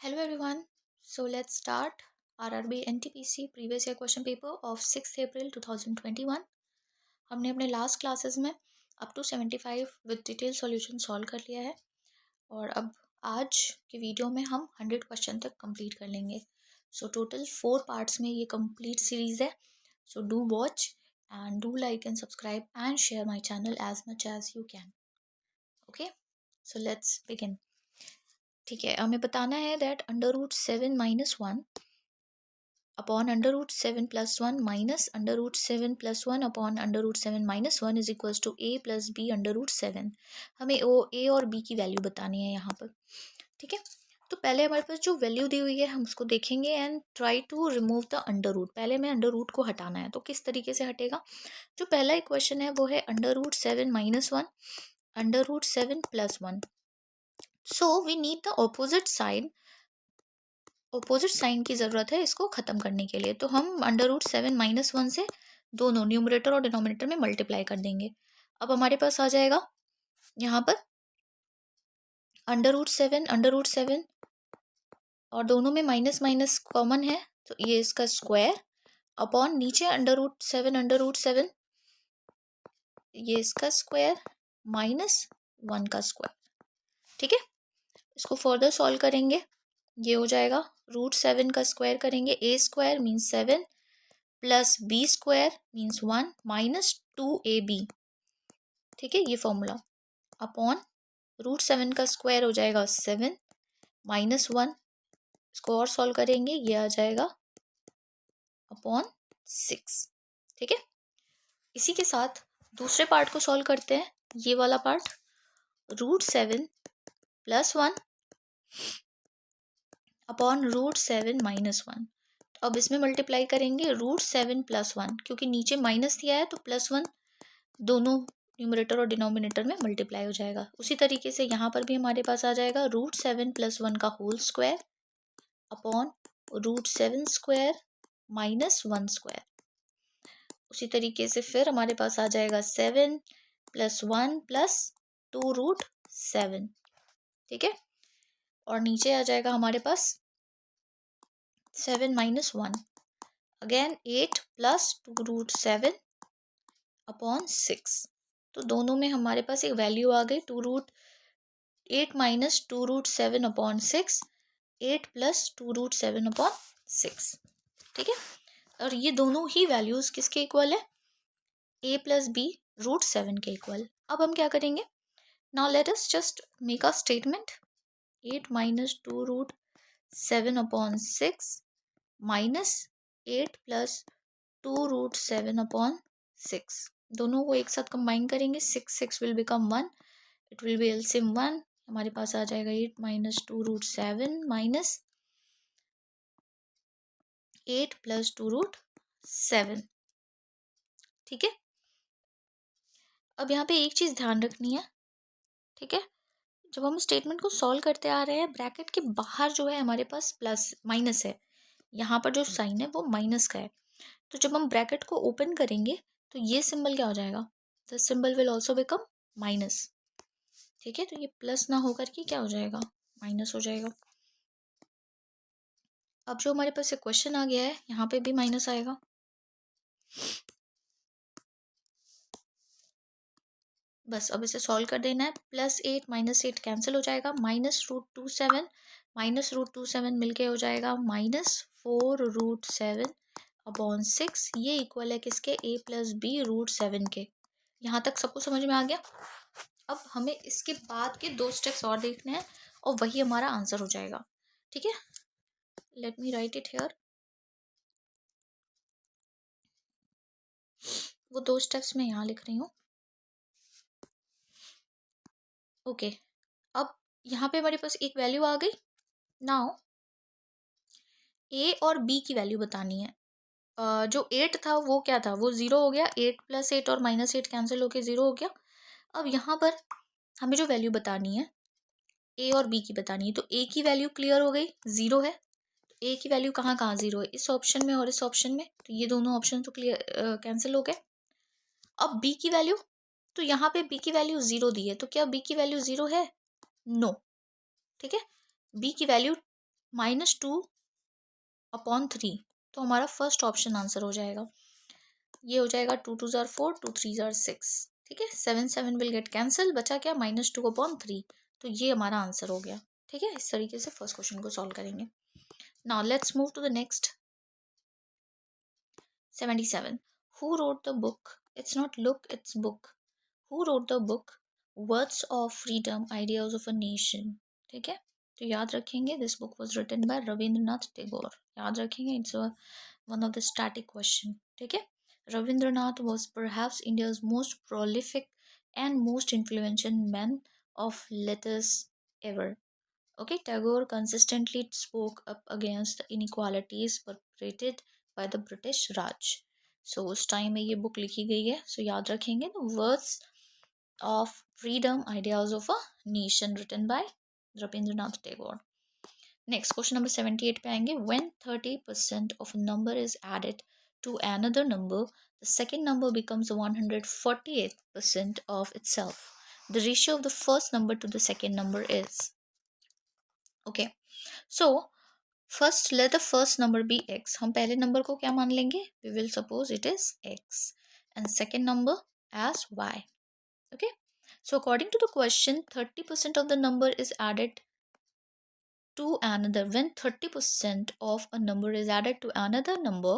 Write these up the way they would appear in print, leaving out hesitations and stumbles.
Hello everyone. So let's start RRB NTPC previous year question paper of 6 April 2021. हमने अपने last classes में up to 75 with detail solution solve कर लिया है और अब आज के वीडियो में हम 100 क्वेश्चन तक कंप्लीट कर लेंगे. सो टोटल 4 पार्ट्स में ये कंप्लीट सीरीज है. So do watch and do like and subscribe and share my channel as much as you can. Okay, so let's begin. ठीक है, हमें बताना है that √7 - 1 upon √7 + 1 minus √7 + 1 upon √7 - 1 is equals to a + b √7. हमें ओ a और b की value बतानी है यहाँ पर. ठीक है, तो पहले हमारे पास जो वैल्यू दी हुई है हम उसको देखेंगे and try to remove the under root. पहले में अंडर रूट को हटाना है, तो किस तरीके से हटेगा. जो पहला इक्वेशन है वो है √7 - 1 √7 + 1. So we need the opposite sign की ज़रूरत है इसको ख़त्म करने के लिए. तो हम √7 - 1 से दोनों न्यूमरेटर और डिनोमिनेटर में मल्टीप्लाई कर देंगे. अब हमारे पास आ जाएगा यहाँ पर √7 और दोनों में माइनस माइनस कॉमन है तो ये इसका स्क्वायर अपॉन नीचे √7 ये इसका स्क्वायर -1 का स्क्वायर. ठीक है, इसको फर्दर सॉल्व करेंगे. ये हो जाएगा √7 का स्क्वायर करेंगे, a² means 7 plus b² means 1 minus 2ab. ठीक है, ये फॉर्मूला अपॉन √7 का स्क्वायर हो जाएगा 7 -1. इसको और सॉल्व करेंगे, ये आ जाएगा अपॉन 6. ठीक है, इसी के साथ दूसरे पार्ट को सॉल्व करते हैं. ये वाला पार्ट √7 + 1 अपॉन √7 - 1. तो अब इसमें मल्टीप्लाई करेंगे √7 + 1 क्योंकि नीचे माइनस दिया है तो +1 दोनों न्यूमरेटर और डिनोमिनेटर में मल्टीप्लाई हो जाएगा. उसी तरीके से यहाँ पर भी हमारे पास आ जाएगा √7 + 1 का होल स्क्वायर अपॉन √7² - 1². उसी तरीके से फिर हमारे पास आ जाएगा 7 + 1 + 2√7. ठीक है, और नीचे आ जाएगा हमारे पास 7 - 1 अगेन 8 + 2√7 अपॉन 6. तो दोनों में हमारे पास एक वैल्यू आ गई 8 - 2√7 अपॉन 6 8 + 2√7 अपॉन 6. ठीक है, और ये दोनों ही वैल्यूज किसके इक्वल है, a + b √7 के इक्वल. अब हम क्या करेंगे, now let us just make a statement. 8 - 2√7 upon 6 minus 8 + 2√7 upon 6. दोनों को एक साथ कंबाइन करेंगे, 6 will become 1, it will be LCM 1. हमारे पास आ जाएगा 8 - 2√7 माइनस 8 + 2√7. ठीक है, अब यहाँ पे एक चीज़ ध्यान रखनी है. ठीक है, जब हम स्टेटमेंट को सॉल्व करते आ रहे हैं ब्रैकेट के बाहर जो है हमारे पास प्लस माइनस है, यहाँ पर जो साइन है वो माइनस का है. तो जब हम ब्रैकेट को ओपन करेंगे तो ये सिंबल क्या हो जाएगा, the symbol will also become minus. ठीक है, तो ये प्लस ना होकर के क्या हो जाएगा, माइनस हो जाएगा. अब जो हमारे पास एक क्वेश्चन आ गया है यहाँ पे भी माइनस आएगा. बस अब इसे सॉल्व कर देना है. +8 - 8 कैंसिल हो जाएगा, -√27 -√27 मिलके हो जाएगा -4√7 अपॉन 6. ये इक्वल है किसके, a + b √7 के. यहाँ तक सबको समझ में आ गया. अब हमें इसके बाद के 2 स्टेप्स और देखने हैं और वही हमारा आंसर हो जाएगा. ठीक है, let me right it here. वो 2 स्टेप्स मैं यहाँ लिख रही हूँ. ओके, अब यहाँ पे हमारे पास एक वैल्यू आ गई. नाउ a और b की वैल्यू बतानी है. जो 8 था वो क्या था, वो 0 हो गया. 8 + 8 और -8 कैंसिल होके 0 हो गया. अब यहाँ पर हमें जो वैल्यू बतानी है a और b की बतानी है, तो a की वैल्यू क्लियर हो गई, 0 है. तो a की वैल्यू कहाँ कहाँ 0 है, इस ऑप्शन में और इस ऑप्शन में. तो ये दोनों ऑप्शन तो क्लियर कैंसिल हो गए. अब b की वैल्यू, तो यहाँ पे b की वैल्यू 0 दी है, तो क्या b की वैल्यू 0 है, नो. ठीक है, b की वैल्यू -2/3, तो हमारा फर्स्ट ऑप्शन आंसर हो जाएगा। ये हो जाएगा 2 2 जार 4, 2 3 जार 6, ठीक है। 7 7 विल गेट कैंसिल, बचा क्या -2/3, तो ये हमारा आंसर हो गया, ठीक है। इस तरीके से फर्स्ट क्वेश्चन को सॉल्व करेंगे। Now let's move to the next. 77. Who wrote the book? It's not look, it's book. Who wrote the book? Words of Freedom, Ideas of a Nation. ठीक है, तो याद रखेंगे this book was written by Rabindranath Tagore. याद रखेंगे, it's one of the static question, ठीक है। Rabindranath was perhaps India's most prolific and most influential man of letters ever. Okay, Tagore consistently spoke up against the inequalities perpetrated by the British Raj. So उस time में ये book लिखी गई है, so याद रखेंगे the words of freedom, ideas of a nation, written by Rabindranath Tagore. Next question number 78 पे आएंगे. When 30% of a number is added to another number, the second number becomes 148% of itself. The ratio of the first number to the second number is. Okay, so first let the first number be x. हम पहले number को क्या मान लेंगे? We will suppose it is x and second number as y. Okay, so according to the question, 30% of the number is added to another. When 30% of a number is added to another number,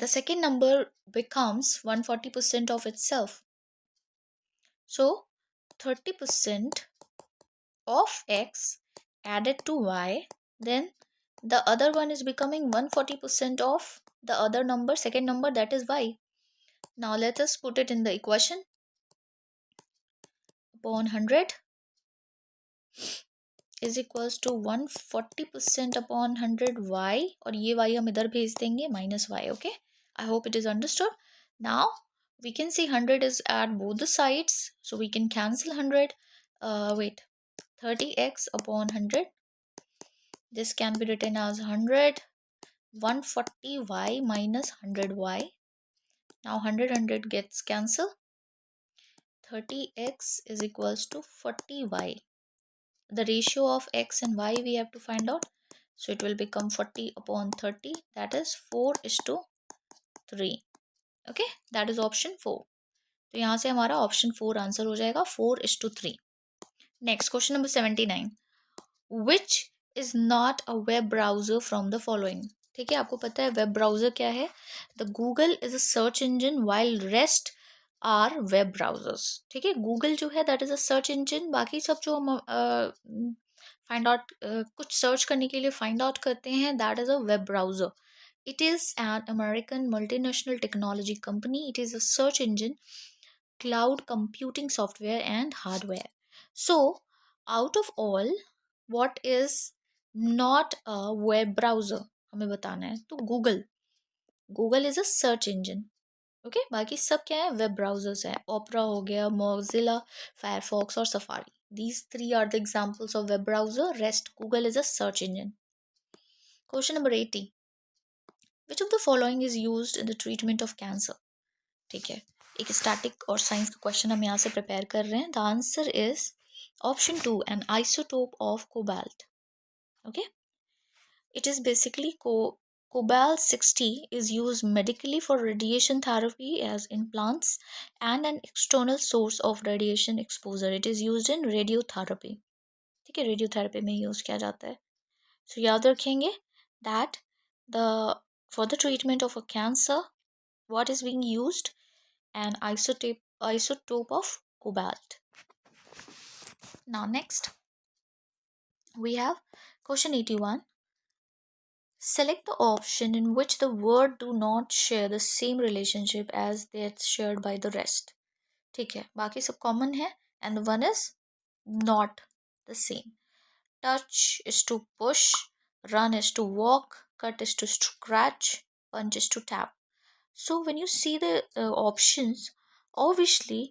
the second number becomes 140% of itself. So 30% of x added to y, then the other one is becoming 140% of the other number, second number, that is y. Now let us put it in the equation. Upon 100 is equals to 140% upon 100 y, और ये y हम इधर भेज देंगे minus y. Okay, I hope it is understood. Now we can see 100 is at both the sides, so we can cancel 100. Wait, 30x upon 100, this can be written as 100. 140y minus 100y. Now 100 gets cancelled. 30x is equals to 40y. The ratio of x and y we have to find out. So it will become 40 upon 30, that is 4:3. Okay, that is option 4. तो यहाँ से हमारा option 4 answer हो जाएगा, 4:3. Next question number 79. Which is not a web browser from the following? ठीक है, आपको पता है वेब ब्राउजर क्या है? The Google is a search engine while rest are web browsers. ठीक है, गूगल जो है that is a search engine, बाकी सब जो हम फाइंड आउट कुछ सर्च करने के लिए फाइंड आउट करते हैं, that is a web browser. It is an American multinational technology company. It is a search engine, cloud computing software and hardware. So out of all, what is not a web browser हमें बताना है, तो Google is a search engine. Okay, बाकी सब क्या है? Web browsers है. ओपरा हो गया, मोजिला, फायरफॉक्स और safari. These three are the examples of web browser. Rest, Google is a search engine. Question number 80. Which of the following is used in the treatment of cancer? ठीक है, एक static और science का question हम यहाँ से prepare कर रहे हैं. The answer is option 2, N isotope of cobalt. Okay, it is basically cobalt 60 is used medically for radiation therapy as in plants and an external source of radiation exposure. It is used in radiotherapy. ठीक है, radiotherapy में use किया जाता है. सो याद रखेंगे that the for the treatment of a cancer, what is being used? An isotope of cobalt. Now next we have question 81. Select the option in which the word do not share the same relationship as that's shared by the rest. ठीक है, बाकी सब common है and the one is not the same. Touch is to push, run is to walk, cut is to scratch, punch is to tap. So when you see the options, obviously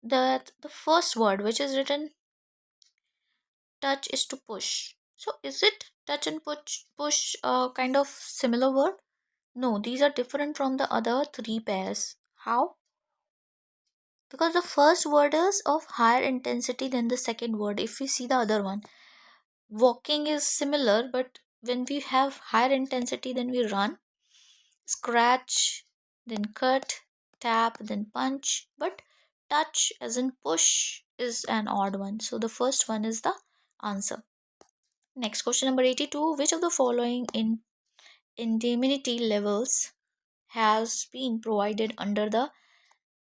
that the first word which is written touch is to push. So is it touch and push kind of similar word? No, these are different from the other three pairs. How? Because the first word is of higher intensity than the second word. If we see the other one, Walking is similar, but when we have higher intensity, then we run, scratch, then cut, tap, then punch. But touch, as in push, is an odd one. So the first one is the answer. Next question number 82. Which of the following indemnity levels has been provided under the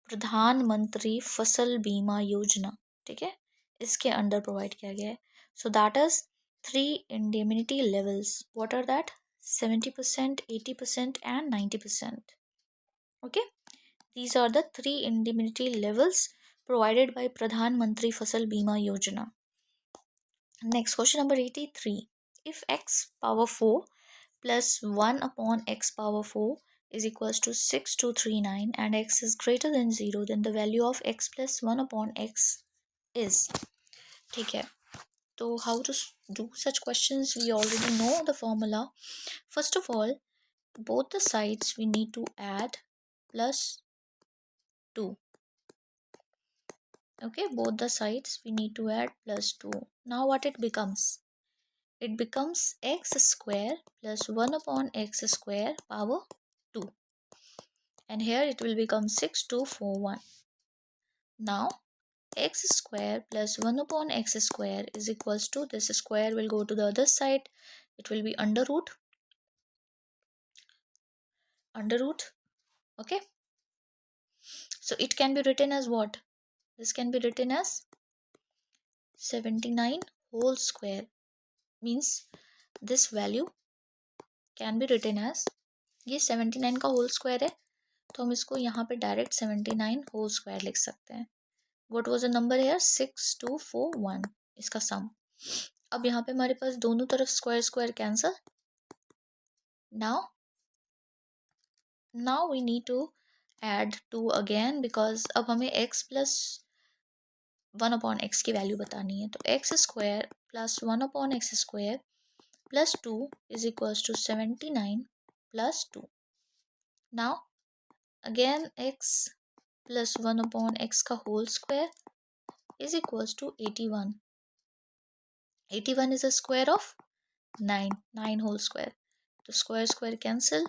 प्रधानमंत्री फसल बीमा योजना? ठीक है, इसके under provide किया गया है. सो that is 3 indemnity levels. What are that? 70%, 80% and 90%. Okay, these are the 3 indemnity levels provided by Pradhan Mantri Fasal Bima Yojana. Next question number 83. If x power 4 plus 1 upon x power 4 is equals to 6239 and x is greater than 0, then the value of x plus 1 upon x is. ठीक है, तो how to do such questions? We already know the formula. First of all, both the sides we need to add plus 2. Okay, both the sides we need to add plus 2. Now what it becomes? It becomes x square plus 1 upon x square power 2. And here it will become 6241. Now x square plus 1 upon x square is equals to, this square will go to the other side. It will be under root. Okay. So it can be written as what? This can be written as 79 whole square. Means this value can be written as, ये 79 का whole square है, तो हम इसको यहाँ पे direct 79 whole square लिख सकते हैं. What was the number here? 6241. इसका सम. अब यहाँ पे हमारे पास दोनों तरफ square square cancel. Now we need to add 2 again, because अब हमें x प्लस 1 अपॉन एक्स की वैल्यू बतानी है. तो x square plus 1 upon x square plus 2 is equals to 79 plus 2. Now again x plus 1 upon x का whole square is equals to 81. 81 is a square of 9 whole square. तो square square cancel.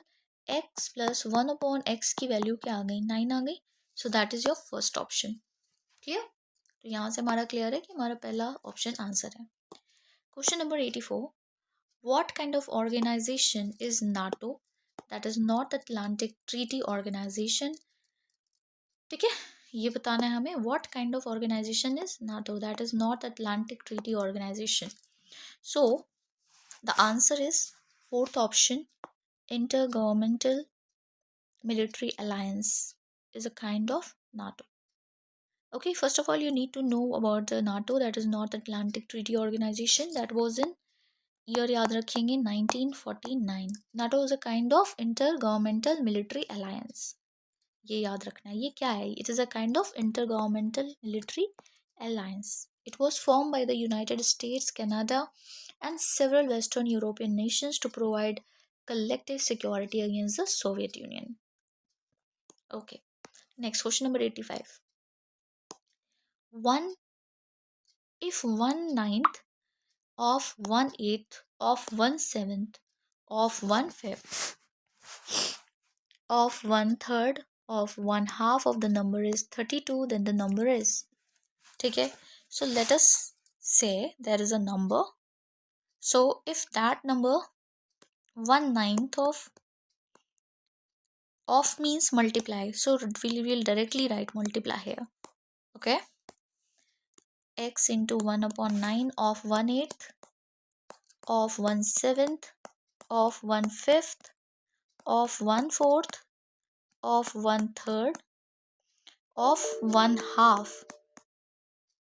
x plus 1 upon x की value क्या आ गई? 9 आ गई. So that is your first option. Clear? तो यहाँ से हमारा क्लियर है कि हमारा पहला ऑप्शन आंसर है. Question number 84. What kind of organisation is NATO? That is North Atlantic Treaty Organisation. ठीक है, ये बताना है हमें. What kind of organisation is NATO? That is North Atlantic Treaty Organisation. So the answer is fourth option, intergovernmental military alliance is a kind of NATO. Okay, first of all you need to know about the NATO, that is North Atlantic Treaty Organization, that was in year याद रखेंगे 1949. NATO is a kind of intergovernmental military alliance. ये याद रखना है. ये क्या है? It is a kind of intergovernmental military alliance. It was formed by the United States, Canada and several Western European nations to provide collective security against the Soviet Union. Okay, next question number 85. If 1/9 of 1/8 of 1/7 of 1/5 of 1/3 of 1/2 of the number is 32, then the number is. ठीक है, so let us say there is a number. So if that number 1/9 of means multiply, so we will directly write multiply here. Okay, x into 1 upon 9 of 1/8 of 1/7 of 1/5 of 1/4 of 1/3 of 1/2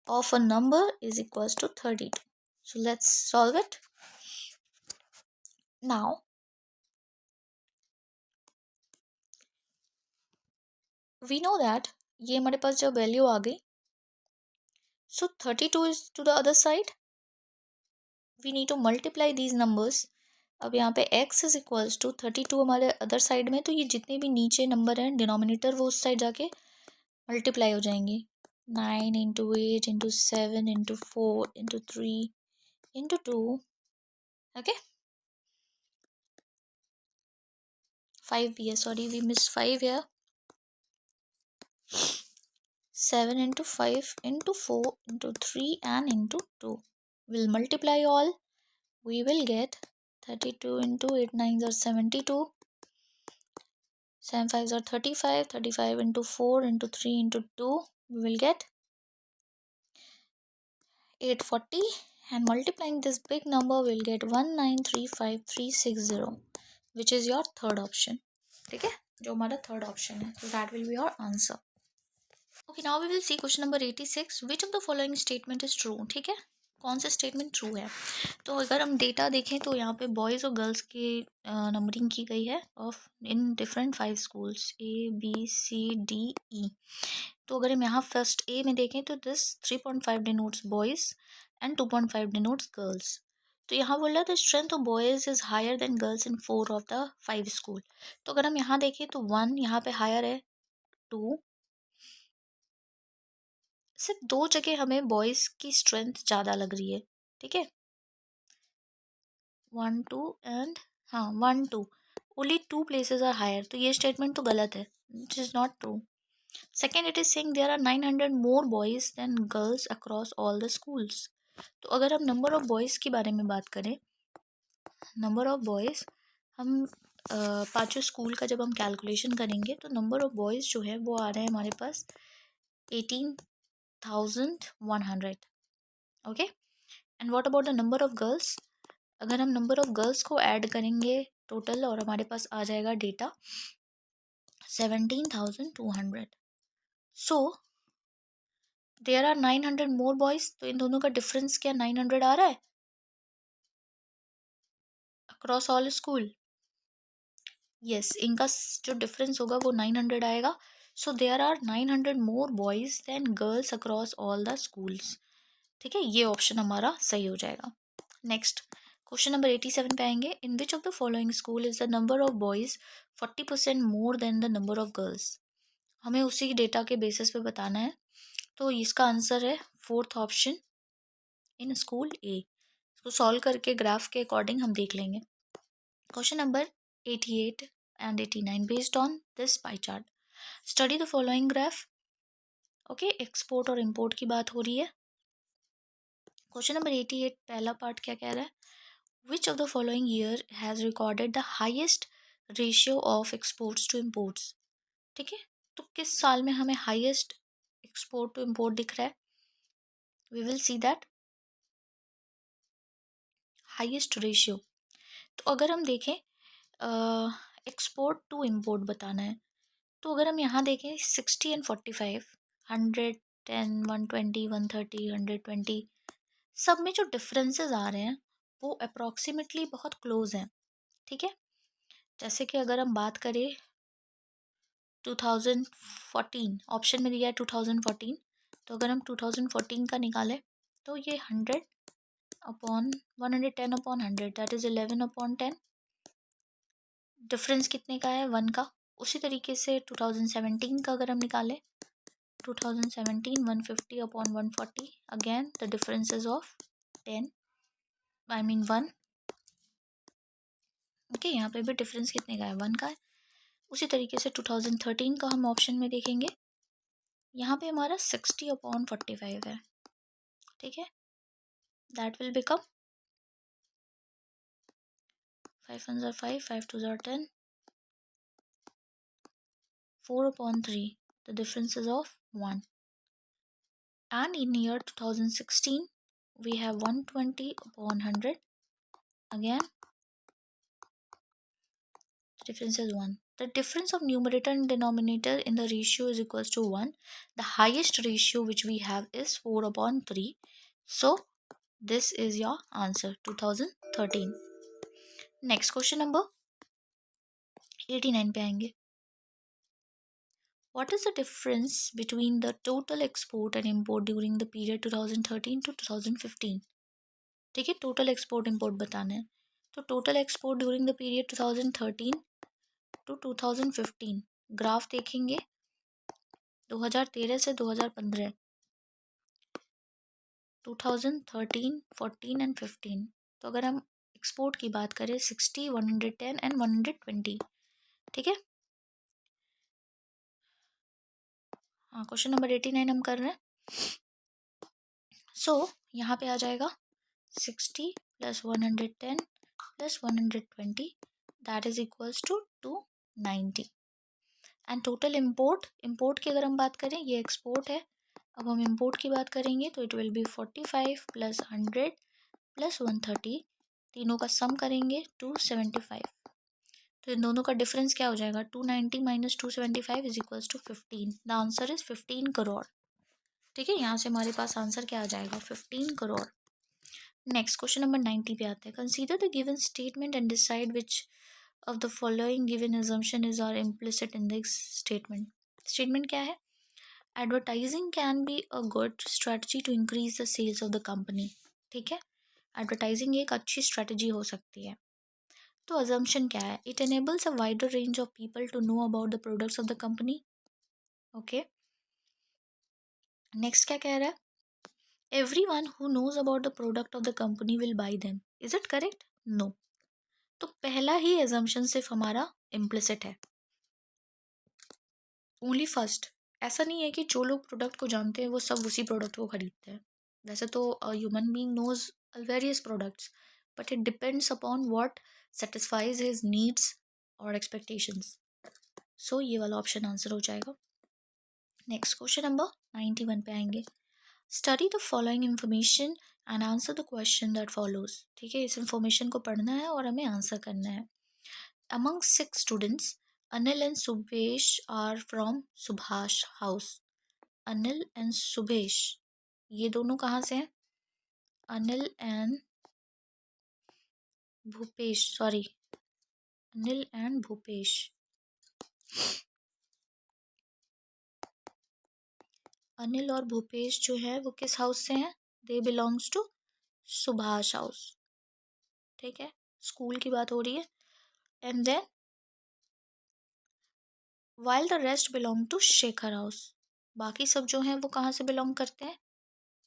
of a number is equals to 32. So let's solve it. Now we know that ये हमारे पास जब value आ गई, so 32 is to the other side. We need to multiply these numbers. अब यहाँ पे x is equals to 32 हमारे other side में, तो ये जितने भी नीचे नंबर हैं डिनोमिनेटर वो उस साइड जाके मल्टीप्लाई हो जाएंगे. 9 into 8 into 7 into 4 into 3 into 2. Okay, 5 here, sorry, we missed 5 here. 7 into 5 into 4 into 3 and into 2. We'll multiply all. We will get 32 into 8 nines are 72. 7 fives are 35. 35 into 4 into 3 into 2. We will get 840. And multiplying this big number, we'll get 1935360, which is your third option. ठीक है, जो हमारा third option है. So that will be your answer. Okay, now we will see question number 86. Which of the following statement is true? ठीक है, कौन सा statement true है? तो अगर हम डेटा देखें तो यहाँ पे बॉयज़ और गर्ल्स की नंबरिंग की गई है of in different 5 schools ABCDE. तो अगर हम यहाँ फर्स्ट ए में देखें तो this 3.5 denotes boys and 2.5 denotes girls. तो यहाँ बोल रहा the strength of boys is higher than girls in 4 of the 5 school. तो अगर हम यहाँ देखें तो 1 यहाँ पे हायर है, 2, सिर्फ 2 जगह हमें बॉयज़ की स्ट्रेंथ ज़्यादा लग रही है. ठीक है, 1 2 and 1 2 only 2 places are higher. तो ये स्टेटमेंट तो गलत है, it is not true. Second, it is saying there are 900 more boys than girls across all the schools. तो अगर हम नंबर ऑफ बॉयज़ के बारे में बात करें, नंबर ऑफ बॉयज़ हम पाँचों स्कूल का जब हम कैलकुलेशन करेंगे तो नंबर ऑफ बॉयज़ जो है वो आ रहे हैं हमारे पास 18,100. Okay, and what about the number of girls? अगर हम नंबर ऑफ गर्ल्स को ऐड करेंगे टोटल और हमारे पास आ जाएगा data 17,200. So there are 900 more boys. तो इन दोनों का डिफरेंस क्या 900 आ रहा है अक्रॉस ऑल स्कूल? यस, इनका जो डिफरेंस होगा वो 900 आएगा. So there are 900 more boys than girls across all the schools. ठीक है, ये ऑप्शन हमारा सही हो जाएगा. नेक्स्ट क्वेश्चन नंबर 87 पे आएंगे. In which of the following school is the number of boys 40% more than the number of girls? हमें उसी डेटा के बेसिस पे बताना है. तो इसका आंसर है फोर्थ ऑप्शन इन स्कूल ए. इसको सॉल्व करके ग्राफ के अकॉर्डिंग हम देख लेंगे. Question number 88 and 89 based on this pie chart study the following graph. Okay, export और इम्पोर्ट की बात हो रही है. क्वेश्चन नंबर 88 पहला पार्ट क्या कह रहा है? Which of the following year has recorded the highest ratio of exports to imports? ठीक है, तो किस साल में हमें हाईएस्ट एक्सपोर्ट टू इम्पोर्ट दिख रहा है? We will see that highest ratio. तो अगर हम देखें एक्सपोर्ट टू इम्पोर्ट बताना है, तो अगर हम यहाँ देखें 60 एंड 45, 110, 120, 130, 120, सब में जो डिफरेंसेस आ रहे हैं वो अप्रॉक्सीमेटली बहुत क्लोज हैं. ठीक है, जैसे कि अगर हम बात करें 2014 ऑप्शन में दिया है 2014, तो अगर हम 2014 का निकालें तो ये 100 upon 110 upon 100 that is 11/10. Difference कितने का है? 1 का. उसी तरीके से 2017 का अगर हम निकालें 2017 150 upon 140 again the difference is of 10 I mean 1. Okay, यहाँ पे भी डिफरेंस कितने का है? 1 का है. उसी तरीके से 2013 का हम ऑप्शन में देखेंगे, यहाँ पे हमारा 60/45 है. ठीक है, that will become 5 1s are 5, 5 2s are 10, 4/3. The difference is of 1. And in year 2016, we have 120/100. Again, the difference is 1. The difference of numerator and denominator in the ratio is equals to 1. The highest ratio which we have is 4/3. So, this is your answer, 2013. Next question number 89 पे आएंगे. What is the difference between the total export and import during the period 2013 to 2015? ठीक है, total export import बताना है. तो total export during the period 2013 to 2015 graph देखेंगे 2013 से 2015. 2013, 14 and 15। तो अगर हम एक्सपोर्ट की बात करें 60, 110 एंड 120, ठीक है। हाँ, क्वेश्चन नंबर 89 हम कर रहे हैं। सो यहाँ पे आ जाएगा 60 plus 110 plus 120, that is equals to 290। And total import की अगर हम बात करें, ये एक्सपोर्ट है, अब हम इम्पोर्ट की बात करेंगे तो it will be 45 plus 100 plus 130, तीनों का सम करेंगे 275। तो इन दोनों का डिफरेंस क्या हो जाएगा, 290 minus 275 is equals to 15। The answer is 15 crore. ठीक है, यहाँ से हमारे पास आंसर क्या आ जाएगा, 15 करोड़। नेक्स्ट क्वेश्चन नंबर 90 पे आते हैं। Consider the given statement and decide which of the following given assumption is are implicit in this statement. Statement क्या है, advertising can be a good strategy to increase the sales of the company. ठीक है, advertising एक अच्छी strategy हो सकती है। तो अजम्पशन क्या है, it enables a wider range of people to know about the products of the company. Okay, next क्या कह रहा है, everyone who knows about the product of the company will buy them, is it correct? No। तो पहला ही assumption सिर्फ हमारा implicit है, only first. ऐसा नहीं है कि जो लोग प्रोडक्ट को जानते हैं वो सब उसी प्रोडक्ट को खरीदते हैं। वैसे तो human being knows various products, but it depends upon what satisfies his needs और एक्सपेक्टेशंस। सो ये वाला ऑप्शन आंसर हो जाएगा। नेक्स्ट क्वेश्चन नंबर 91 पे आएंगे। Study the following information and answer the question that follows. ठीक है, इस इंफॉर्मेशन को पढ़ना है और हमें आंसर करना है। Among 6 students, Anil and Subesh are from Subhash house. Anil and Subesh, ये दोनों कहाँ से हैं, Anil and Bhupesh, sorry, Anil and Bhupesh. Anil और भूपेश जो है वो किस हाउस से हैं, they belongs to Subhash house. ठीक है, स्कूल की बात हो रही है। And then while the rest belong to Shekhar house, बाकी सब जो हैं वो कहाँ से बिलोंग करते हैं,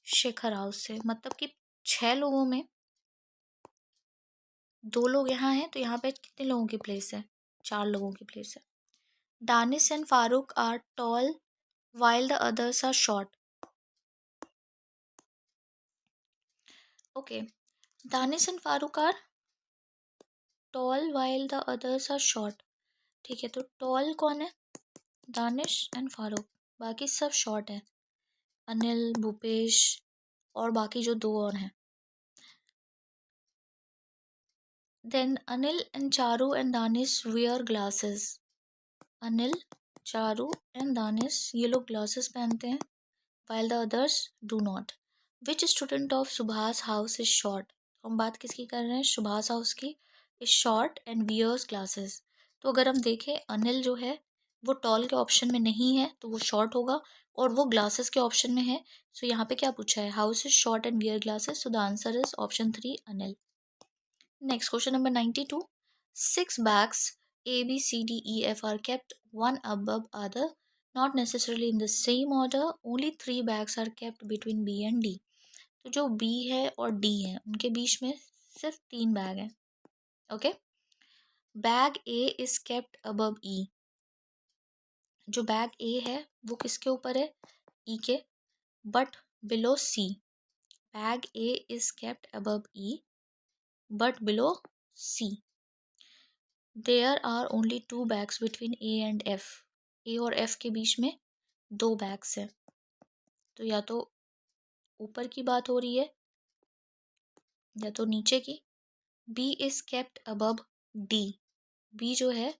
शेखर हाउस से। मतलब कि 6 लोगों में 2 लोग यहाँ हैं, तो यहाँ पे कितने लोगों की प्लेस है, 4 लोगों की प्लेस है। Danish and Farooq are tall while the others are short. Okay, Danish and Farooq are tall while the others are short. ठीक है, तो टॉल कौन है, दानिश एंड फारूक, बाकी सब शॉर्ट है, अनिल, भूपेश और बाकी जो 2 और हैं। Then Anil and Charu and Danish wear glasses। Anil, Charu and Danish ये लोग ग्लासेस पहनते हैं, while the others do not। Which student of Subhash house is short? हम बात किसकी कर रहे हैं, सुभाष हाउस की। is short and wears glasses। तो अगर हम देखें, अनिल जो है वो टॉल के ऑप्शन में नहीं है तो वो शॉर्ट होगा, और वो ग्लासेस के ऑप्शन में है। सो यहाँ पे क्या पूछा है, house is short and wear glasses, so the answer is option 3 Anil. Next question number 92. 6 bags A, B, C, D, E, F are kept one above other, not necessarily in the same order. Only 3 bags are kept between B and D. तो जो B है और D है उनके बीच में सिर्फ 3 bag हैं। Okay, bag A is kept above E। जो बैग A है वो किसके ऊपर है, E के, but below C। Bag A is kept above E but below C। There are only 2 bags between A and F। A और F के बीच में 2 बैग्स हैं। तो या तो ऊपर की बात हो रही है या तो नीचे की। B is kept above D। B जो है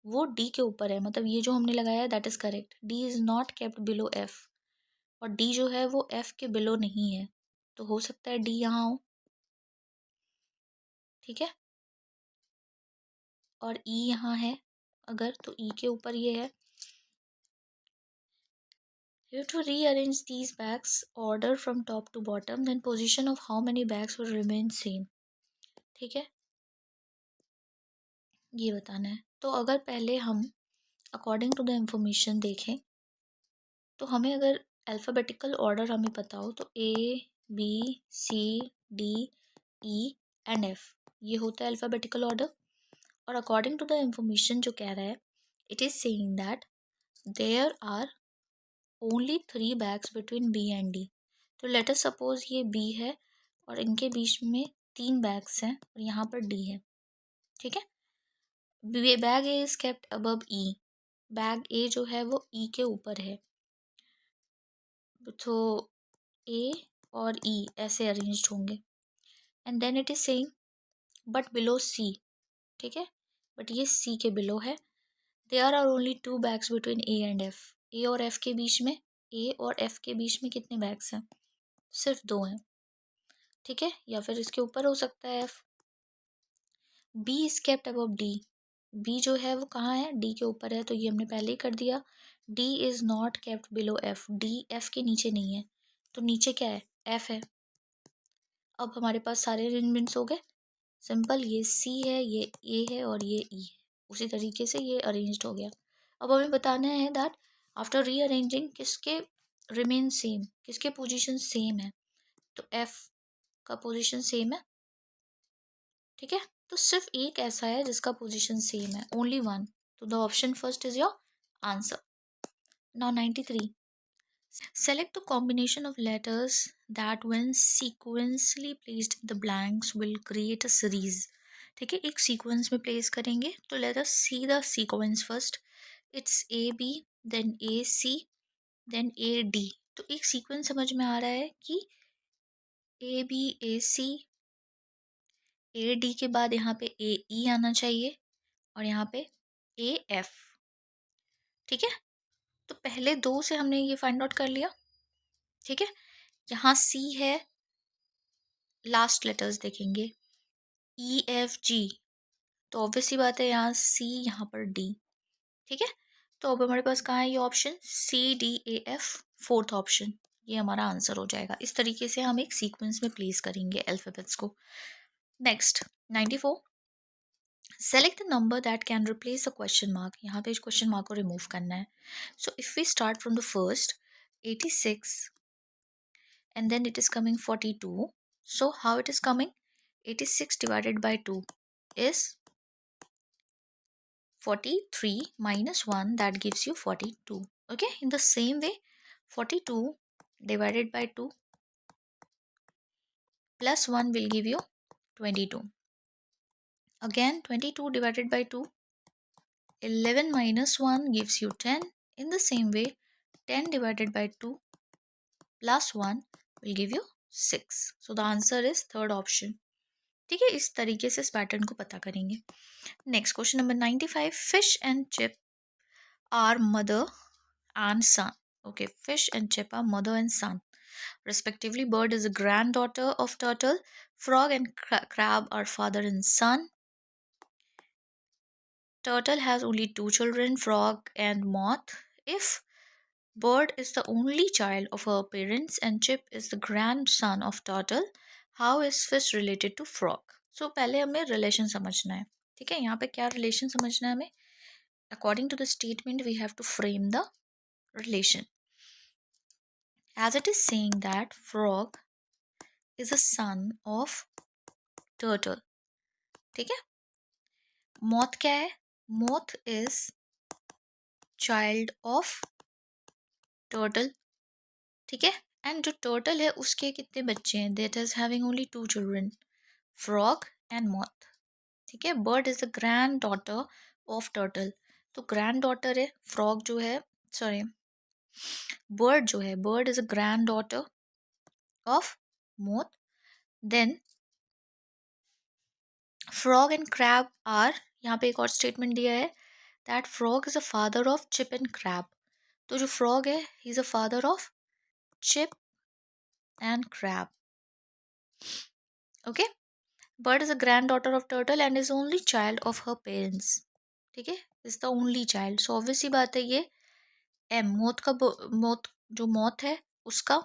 वो D के ऊपर है, मतलब ये जो हमने लगाया है that is correct. D is not kept below F। और D जो है वो F के बिलो नहीं है, तो हो सकता है D यहाँ हो। ठीक है, और E यहाँ है अगर, तो E के ऊपर ये है। You have to rearrange these bags order from top to bottom, then position of how many bags will remain same। ठीक है, ये बताना है। तो अगर पहले हम अकॉर्डिंग टू द इंफॉर्मेशन देखें तो हमें अगर अल्फ़ाबेटिकल ऑर्डर हमें पता हो तो A, B C D E and F, ये होता है अल्फ़ाबेटिकल ऑर्डर। और अकॉर्डिंग टू द इंफॉर्मेशन जो कह रहा है, it is saying that there are only 3 bags between B and D. तो लेट अस सपोज ये बी है और इनके बीच में 3 बैग्स हैं और यहाँ पर डी है, ठीक है। Bag A is kept above E, bag A जो है वो ई के ऊपर है, तो ए और ई ऐसे अरेंज्ड होंगे। And then it is saying but below C, ठीक है, बट ये सी के बिलो है। There are only 2 bags between A and F, A और एफ के बीच में, ए और एफ के बीच में कितने बैग्स हैं? सिर्फ 2 हैं, ठीक है, या फिर इसके ऊपर हो सकता है F. B is kept above D, B जो है वो कहाँ है? डी के ऊपर है, तो ये हमने पहले ही कर दिया। D is not kept below F, D F के नीचे नहीं है, तो नीचे क्या है? एफ है। अब हमारे पास सारे अरेंजमेंट्स हो गए, सिंपल, ये सी है, ये ए है और ये ई है, उसी तरीके से ये अरेंज्ड हो गया। अब हमें बताना है दैट आफ्टर रीअरेंजिंग किसके रिमेन सेम, किसके पोजीशन सेम है, तो एफ का पोजीशन सेम है, ठीक है। तो सिर्फ एक ऐसा है जिसका पोजीशन सेम है, ओनली वन, तो the option first is your answer. Now 93, select the combination of letters that when sequentially placed in the blanks will create a series, ठीक है, एक सीक्वेंस में प्लेस करेंगे, तो let us see the sequence first. It's A B, then A C, then A D. तो एक sequence समझ में आ रहा है कि A B A C, A D के बाद यहाँ पे ए ई आना चाहिए और यहाँ पे ए एफ, ठीक है। तो पहले 2 से हमने ये फाइंड आउट कर लिया, ठीक है। यहाँ सी है, लास्ट लेटर्स देखेंगे ई एफ जी, तो ऑब्वियस सी बात है यहाँ सी, यहाँ पर डी, ठीक है। तो अब हमारे पास कहाँ है ये option? C D A F, fourth option, ये हमारा आंसर हो जाएगा। इस तरीके से हम एक सीक्वेंस में प्लेस करेंगे अल्फाबेट्स को। Next 94, select the number that can replace the question mark, यहाँ पे इस क्वेश्चन मार्क को रिमूव करना है। So if we start from the first 86 and then it is coming 42, so how it is coming? 86 divided by 2 is 43 minus 1, that gives you 42. Okay, in the same way 42 divided by 2 plus 1 will give you 22. Again 22 divided by 2, 11 minus 1 gives you 10. In the same way 10 divided by 2 plus 1 will give you 6. So the answer is third option, ठीक है। इस तरीके से इस pattern को पता करेंगे। Next question number 95, fish and chip are mother and son, okay, fish and chip are mother and son respectively. Bird is a granddaughter of turtle, frog and crab are father and son, turtle has only 2 children, frog and moth. If bird is the only child of her parents and chip is the grandson of turtle, how is fish related to frog? So पहले हमें relation समझना है, ठीक है। यहाँ पे क्या relation समझना है हमें? According to the statement we have to frame the relation, as it is saying that frog is a son of turtle, ठीक है। moth क्या है? moth is child of turtle, ठीक है। एंड जो टर्टल है उसके कितने बच्चे हैं? That is having only 2 children, frog and moth, ठीक है। Bird is the grand daughter of turtle, तो ग्रैंड डॉटर है फ्रॉग जो है, सॉरी, बर्ड जो है, bird is a grand daughter of moth. Then frog and crab are, यहाँ पे एक और स्टेटमेंट दिया है that frog is a father of chip and crab, तो जो फ्रॉग है he is a father of chip and crab, okay. Bird is a granddaughter of turtle and is only child of her parents, ठीक है, is the only child. So obvious सी बात है ये एम moth का मोथ, जो moth है उसका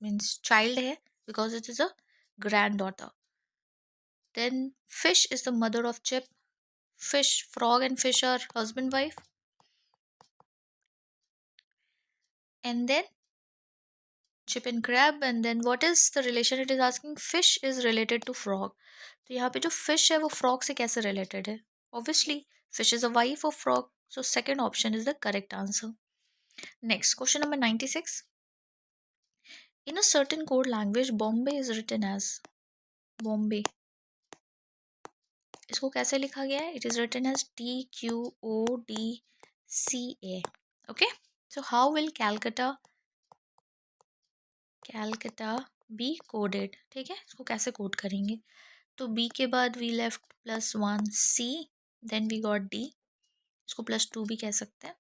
मीन्स चाइल्ड है because it is a grand daughter. Then fish is the mother of chip, fish, frog and fish are husband wife. And then chip and crab. And then what is the relation it is asking? Fish is related to frog. तो यहाँ पे जो fish है वो frog से कैसे related है? Obviously fish is a wife of frog, so second option is the correct answer. Next, question number 96. In a certain code language, Bombay is written as Bombay. इसको कैसे लिखा गया है? It is written as TQODCA. Okay, so how will Calcutta be coded? ठीक है, इसको कैसे code करेंगे? तो B के बाद we left +1 C, then we got D. इसको +2 भी कह सकते हैं.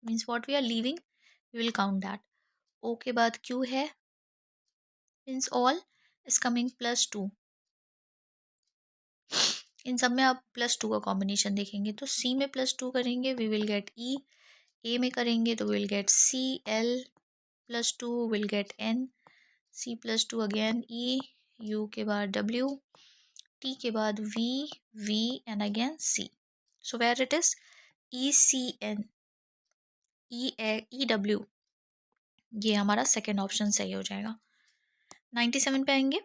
Means what we are leaving, we will count that. O के बाद Q है, means all is coming +2. इन सब में आप +2 का कॉम्बिनेशन देखेंगे. तो C में +2 करेंगे, we will get E. A में करेंगे तो we will get C. L +2 will get N. C +2 again E. U के बाद W. T के बाद V. V and again C. So where it is? ECN. EW. ये हमारा सेकेंड ऑप्शन सही हो जाएगा. 97 पे आएंगे.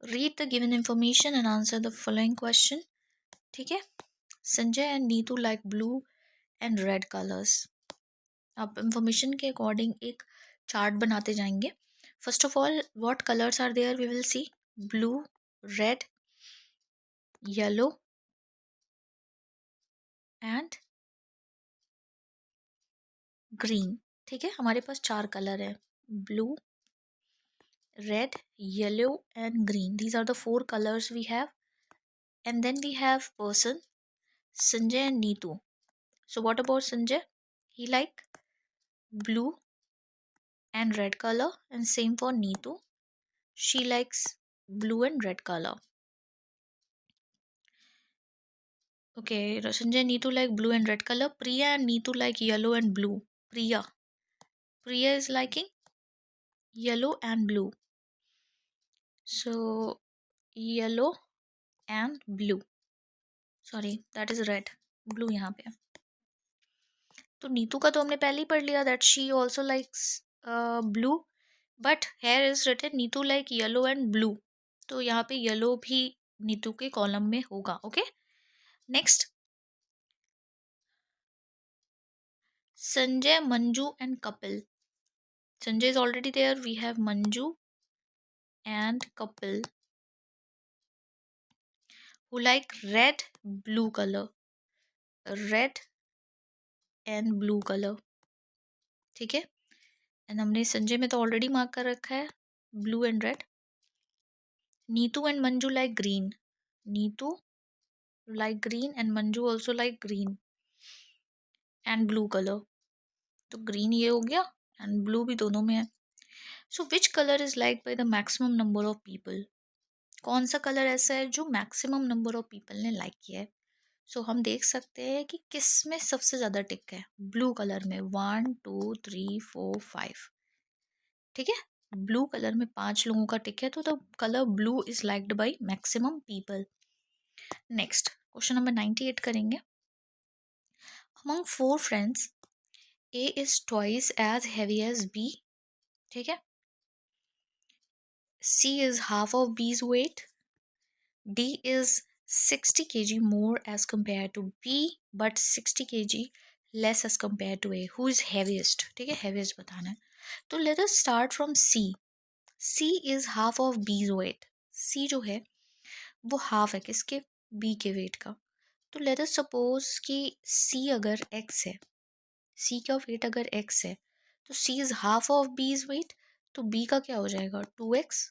Read the given information and answer the following question. ठीक है. Sanjay and Neetu like blue and red colours. आप इंफॉर्मेशन के अकॉर्डिंग एक चार्ट बनाते जाएंगे. First of all what colours are there, we will see blue, red, yellow and green. ठीक है, हमारे पास 4 कलर है. Blue, red, yellow and green. These are the 4 colors we have. And then we have person Sanjay and Neetu. So what about Sanjay? He like blue and red color, and same for Neetu. She likes blue and red color. Okay, Sanjay and Neetu like blue and red color. Priya and Neetu like yellow and blue. Priya is liking yellow and blue. So yellow and blue. Sorry, that is red. Blue यहाँ पे. तो नीतू का तो हमने पहले ही पढ़ लिया, that she also likes blue, but here is written Neetu like yellow and blue. तो यहाँ पे येलो भी नीतू के कॉलम में होगा. Okay, next Sanjay, Manju and Kapil. Sanjay is already there, we have Manju and Kapil who like red blue color, red and blue color. ठीक है, and हमने संजय में तो ऑलरेडी मार्क कर रखा है blue and red. Neetu and Manju like green. Neetu like green and Manju also like green and blue color. तो green ये हो गया and blue भी दोनों में है. So which color is liked by the maximum number of people? कौन सा कलर ऐसा है जो मैक्सिमम नंबर ऑफ पीपल ने लाइक किया है? सो हम देख सकते हैं कि किस में सबसे ज़्यादा टिक है. ब्लू कलर में 1 2 3 4 5. ठीक है, ब्लू कलर में 5 लोगों का टिक है, तो the colour blue is liked by maximum people. Next question number 98 करेंगे. Among 4 friends, A is twice as heavy as B. ठीक है. C is half of B's weight. D is 60 kg more as compared to B, but 60 kg less as compared to A. Who is heaviest? ठीक है, heaviest बताना है. तो let us start from C. C is half of B's weight. C जो है वो half है किसके? B के weight का. तो let us suppose कि C अगर X है, C का वेट अगर x है, तो C is half of B is weight, तो B का क्या हो जाएगा 2x,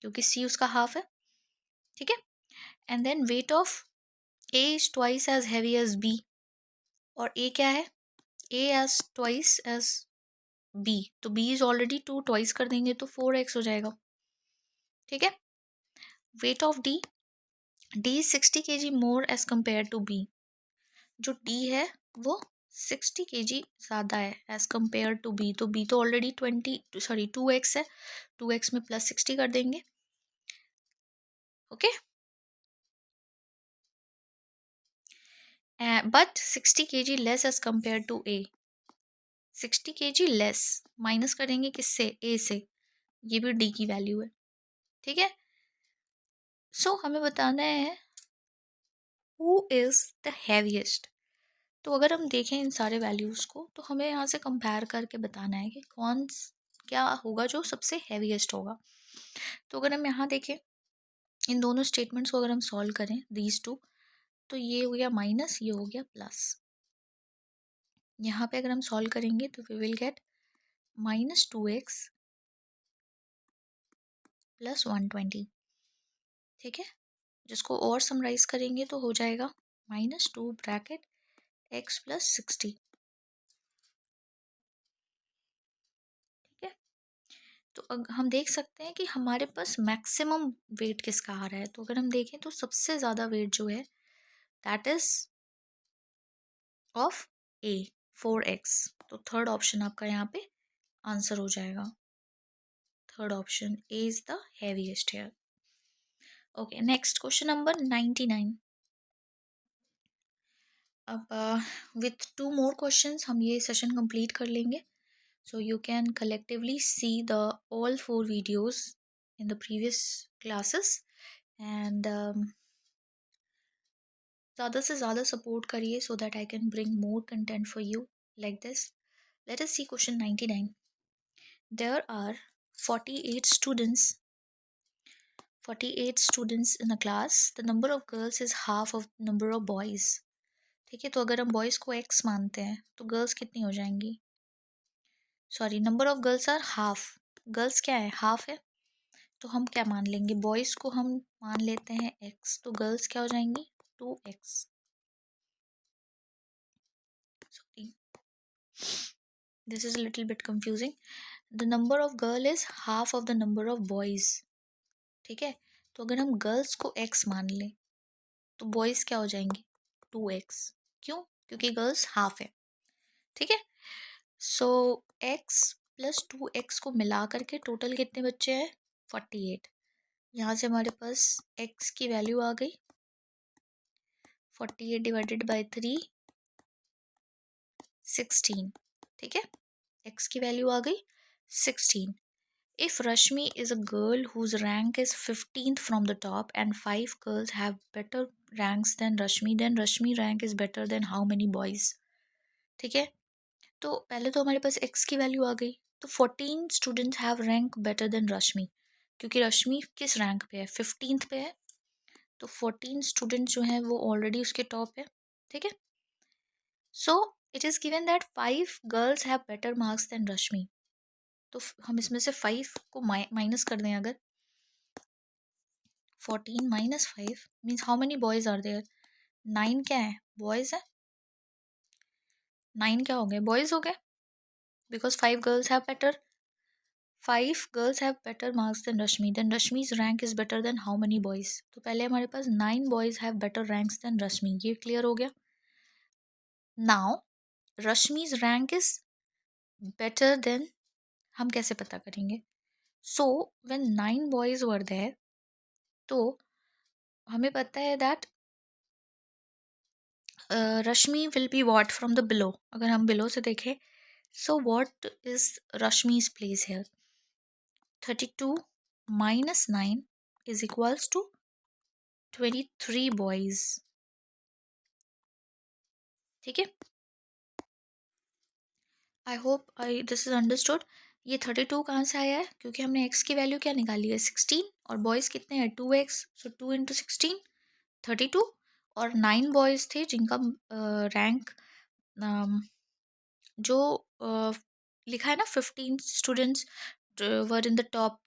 क्योंकि C उसका हाफ है. ठीक है, and then weight of A is twice as heavy as B, और A क्या है? A as twice as B, तो B इज ऑलरेडी 2, ट्वाइस कर देंगे तो 4x हो जाएगा. ठीक है, weight of D 60 kg more as compare to B. जो D है वो 60 kg ज़्यादा है एज कम्पेयर टू बी. तो बी तो ऑलरेडी 2x है, 2x में +60 कर देंगे. Okay, but 60 kg less as compare to A. 60 kg less minus करेंगे किससे? ए से. ये भी डी की वैल्यू है, ठीक है। सो हमें बताना है हु इज द हैवीएस्ट। तो अगर हम देखें इन सारे वैल्यूज़ को तो हमें यहाँ से कंपेयर करके बताना है कि क्या होगा जो सबसे हैवीएस्ट होगा। तो अगर हम यहाँ देखें इन दोनों स्टेटमेंट्स को अगर हम सॉल्व करें दीज टू, तो ये हो गया माइनस, ये हो गया प्लस। यहाँ पे अगर हम सॉल्व करेंगे तो वी विल गेट -2x + 120, ठीक है। जिसको और समराइज करेंगे तो हो जाएगा -2 ब्रैकेट x + 60, ठीक है। तो हम देख सकते हैं कि हमारे पास मैक्सिमम वेट किसका आ रहा है। तो अगर हम देखें तो सबसे ज़्यादा वेट जो है that is of A 4x। तो थर्ड ऑप्शन आपका यहाँ पे आंसर हो जाएगा। Third option A is the heaviest here. Okay, next question number 99। अब विथ 2 मोर क्वेश्चंस हम ये सेशन कंप्लीट कर लेंगे। So you can collectively see the all 4 videos in the previous classes and ज़्यादा से ज़्यादा support करिए so that I can bring more content for you like this. Let us see question 99. There are 48 students 48 students in a class. The number of girls is half of the number of boys. ठीक है, तो अगर हम boys को x मानते हैं तो girls कितनी हो जाएंगी। Sorry, number of girls are half, girls क्या है हाफ है, तो हम क्या मान लेंगे, बॉयज़ को हम मान लेते हैं x, तो गर्ल्स क्या हो जाएंगी 2x। Sorry, this is little bit confusing. The number of girl is half of the number of boys, ठीक है। तो अगर हम गर्ल्स को x मान लें तो बॉयज़ क्या हो जाएंगे 2x। क्यों, क्योंकि गर्ल्स हाफ है, ठीक है। सो x + 2x को मिला करके टोटल कितने बच्चे हैं 48। यहाँ से हमारे पास x की वैल्यू आ गई 48 डिवाइडेड बाई 3 16, ठीक है। x की वैल्यू आ गई 16। If Rashmi is a girl whose rank is 15th from the top and 5 girls have better ranks than Rashmi, then Rashmi rank is better than how many boys, ठीक है। तो पहले तो हमारे पास x की value आ गई, तो 14 students have rank better than Rashmi, क्योंकि रश्मि किस रैंक पे है 15th पे है, तो 14 स्टूडेंट्स जो हैं वो ऑलरेडी उसके टॉप है, ठीक है। So it is given that 5 girls have better marks than Rashmi. तो हम इसमें से 5 को माइनस कर दें, अगर 14 - 5 means how many boys are there, 9 क्या है बॉयज़ है, 9 क्या हो गए बॉयज़ हो गए, because 5 girls have better marks than Rashmi. Then Rashmi's rank is better than how many boys? तो पहले हमारे पास 9 boys have better ranks than Rashmi. ये क्लियर हो गया। Now Rashmi's rank is better than, हम कैसे पता करेंगे। So when 9 boys were there, तो हमें पता है that Rashmi will be what from the below। अगर हम below से देखें, so what is Rashmi's place here? 32 - 9 is equals to 23 boys, ठीक है। I hope this is understood. ये 32 कहाँ से आया है, क्योंकि हमने x की वैल्यू क्या निकाली है 16 और बॉयज़ कितने हैं 2x, सो 2 × 16 32, और 9 बॉयज़ थे जिनका रैंक जो लिखा है ना 15 students were in the top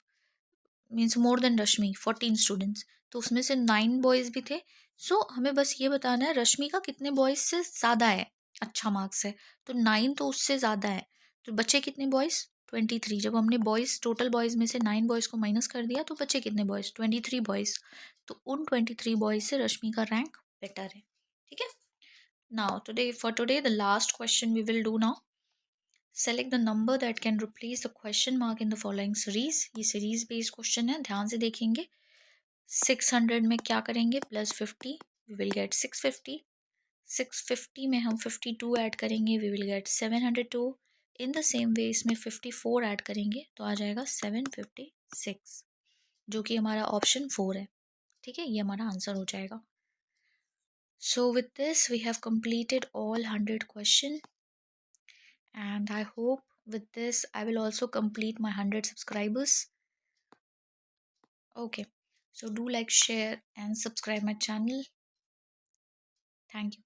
means more than Rashmi 14 students, तो उसमें से 9 बॉयज़ भी थे। सो हमें बस ये बताना है रश्मि का कितने बॉयज़ से ज़्यादा है अच्छा मार्क्स है, तो 9 तो उससे ज़्यादा है, तो बच्चे कितने बॉयज़ 23। जब हमने बॉयज़ टोटल बॉयज़ में से 9 बॉयज़ को माइनस कर दिया तो बच्चे कितने बॉयज़ 23 बॉयज़, तो उन 23 बॉयज़ से रश्मि का रैंक बेटर है, ठीक है। Now today the last question we will do now. Select the number that can replace the question mark in the following series. ये सीरीज बेस्ड क्वेश्चन है, ध्यान से देखेंगे। 600 में क्या करेंगे +50, वी विल गेट 650। 650 में हम 52 ऐड करेंगे, we will get 702। In the same way इसमें 54 ऐड करेंगे तो आ जाएगा 756, जो कि हमारा ऑप्शन 4 है। ठीक है, ये हमारा आंसर हो जाएगा। So with this we have completed all 100 question, and I hope with this I will also complete my 100 subscribers. Okay, so do like, share and subscribe my channel. Thank you.